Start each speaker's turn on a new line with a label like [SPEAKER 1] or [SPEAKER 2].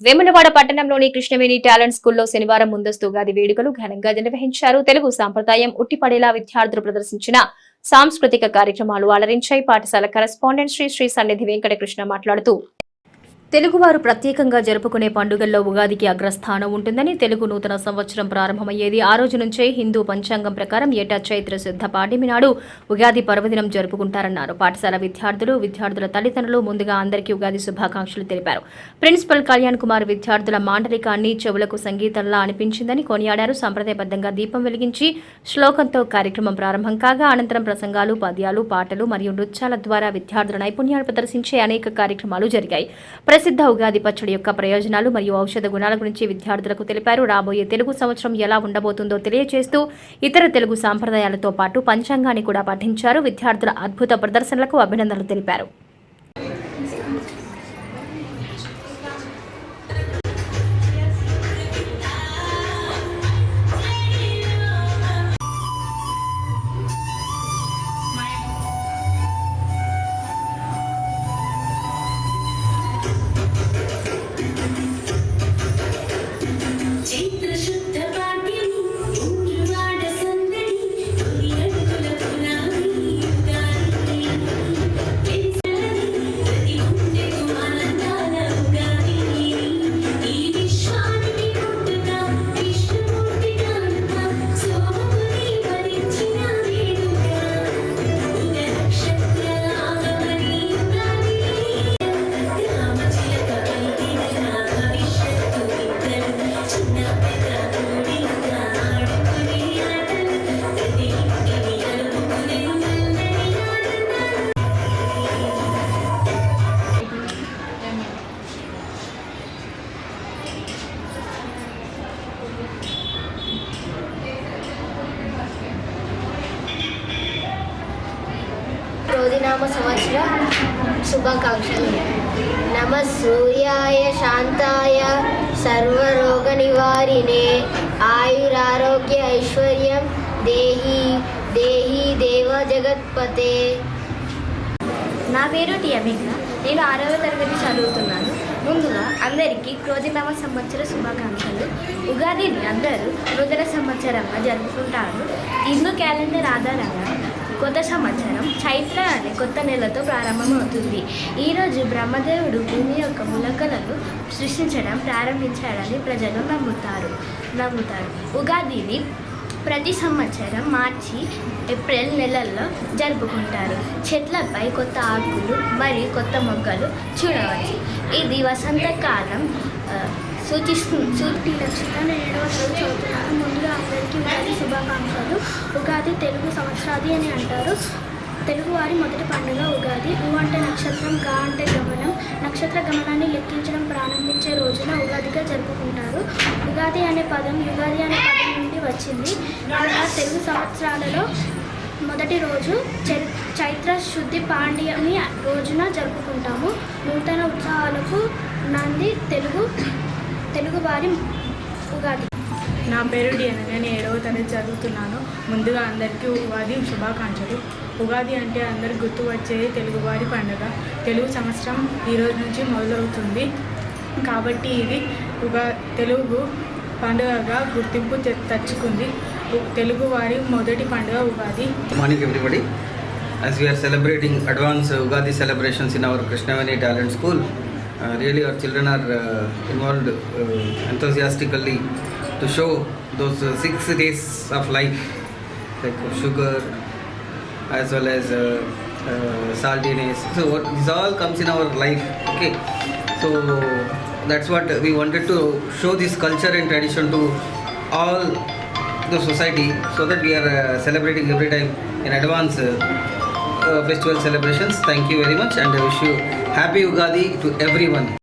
[SPEAKER 1] వేములవాడ పట్టణంలోని కృష్ణవేణి టాలెంట్ స్కూల్లో శనివారం ముందస్తు ఉగాది వేడుకలు ఘనంగా నిర్వహించారు. తెలుగు సాంప్రదాయం ఉట్టిపడేలా విద్యార్థులు ప్రదర్శించిన సాంస్కృతిక కార్యక్రమాలు అలరించాయి. పాఠశాల కరెస్పాండెంట్ శ్రీ సన్నిధి వెంకటకృష్ణ మాట్లాడుతూ తెలుగువారు ప్రత్యేకంగా జరుపుకునే పండుగల్లో ఉగాదికి అగ్రస్థానం ఉంటుందని, తెలుగు నూతన సంవత్సరం ప్రారంభమయ్యేది ఆ రోజు నుంచే హిందూ పంచాంగం ప్రకారం ఏటా చైత్ర శుద్ధ పాడ్యమి నాడు ఉగాది పర్వదినం జరుపుకుంటారన్నారు. పాఠశాల విద్యార్థుల తల్లిదండ్రులు ముందుగా అందరికీ ఉగాది శుభాకాంక్షలు తెలిపారు. ప్రిన్సిపల్ కళ్యాణ్ కుమార్ విద్యార్థుల మాండలికాన్ని చెవులకు సంగీతంలా అనిపించిందని కొనియాడారు. సంప్రదాయబద్ధంగా దీపం వెలిగించి శ్లోకంతో కార్యక్రమం ప్రారంభం కాగా అనంతరం ప్రసంగాలు, పద్యాలు, పాటలు మరియు నృత్యాల ద్వారా విద్యార్థుల నైపుణ్యాలు ప్రదర్శించే అనేక కార్యక్రమాలు జరిగాయి. ప్రసిద్ధ ఉగాది పచ్చడి యొక్క ప్రయోజనాలు మరియు ఔషధ గుణాల గురించి విద్యార్థులకు తెలిపారు. రాబోయే తెలుగు సంవత్సరం ఎలా ఉండబోతుందో తెలియజేస్తూ ఇతర తెలుగు సాంప్రదాయాలతో పాటు పంచాంగాన్ని కూడా పఠించారు. విద్యార్థుల అద్భుత ప్రదర్శనలకు అభినందనలు తెలిపారు.
[SPEAKER 2] క్రోధినామ సంవత్సర శుభాకాంక్షలు. నమ సూర్యాయ శాంతాయ సర్వరోగ నివారిణే ఆయురారోగ్య ఐశ్వర్యం దేహి దేహి దేవ జగత్పతే.
[SPEAKER 3] నా పేరు టియమిక. నేను 6వ తరగతి చదువుతున్నాను. ముందుగా అందరికీ క్రోధినామ సంవత్సర శుభాకాంక్షలు. ఉగాదిని అందరూ నూతన సంవత్సరంగా జరుపుకుంటారు. హిందూ క్యాలెండర్ ఆధారంగా కొత్త సంవత్సరం చైత్ర అనే కొత్త నెలతో ప్రారంభమవుతుంది. ఈరోజు బ్రహ్మదేవుడు భూమి యొక్క మూలకలను సృష్టించడం ప్రారంభించాడని ప్రజలు నమ్ముతారు. ఉగాదిని ప్రతి సంవత్సరం మార్చి, ఏప్రిల్ నెలల్లో జరుపుకుంటారు. చెట్లపై కొత్త ఆకులు మరియు కొత్త మొగ్గలు చూడవచ్చు. ఇది వసంతకాలం సూచిస్తుంది.
[SPEAKER 4] నక్షత్రం 7వ రోజు చదువుతున్నాను. ముందుగా అందరికీ ఉగాది శుభాకాంక్షలు. ఉగాది తెలుగు సంవత్సరాది అని అంటారు. తెలుగువారి మొదటి పండుగ ఉగాది. ఉ అంటే నక్షత్రం, గా అంటే గమనం. నక్షత్ర గమనాన్ని లెక్కించడం ప్రారంభించే రోజున ఉగాదిగా జరుపుకుంటారు. ఉగాది అనే పదం యుగాది అనే పదం నుండి వచ్చింది. ఇలా తెలుగు సంవత్సరాలలో మొదటి రోజు చైత్ర శుద్ధి పాడ్యమి రోజున జరుపుకుంటాము. నూతన ఉత్సాహాలకు నాంది తెలుగువారి ఉగాది.
[SPEAKER 5] నా పేరు డియన. నేను 7వ తరగతి చదువుతున్నాను. ముందుగా అందరికీ ఉగాది శుభాకాంక్షలు. ఉగాది అంటే అందరికి గుర్తు వచ్చేది తెలుగువారి పండుగ. తెలుగు సంవత్సరం ఈరోజు నుంచి మొదలవుతుంది కాబట్టి ఇది తెలుగు పండుగగా గుర్తింపు తెచ్చుకుంది. తెలుగువారి మొదటి పండుగ Ugadi.
[SPEAKER 6] Morning everybody. As we are celebrating advanced Ugadi celebrations in our Krishnaveni Talent School, really our children are involved enthusiastically to show those 6 days of life, like sugar as well as saltiness. So this all comes in our life. Okay, so that's what we wanted to show, this culture and tradition to all the society, so that we are celebrating every time in advance festival celebrations. Thank you very much, and I wish you happy Ugadi to everyone.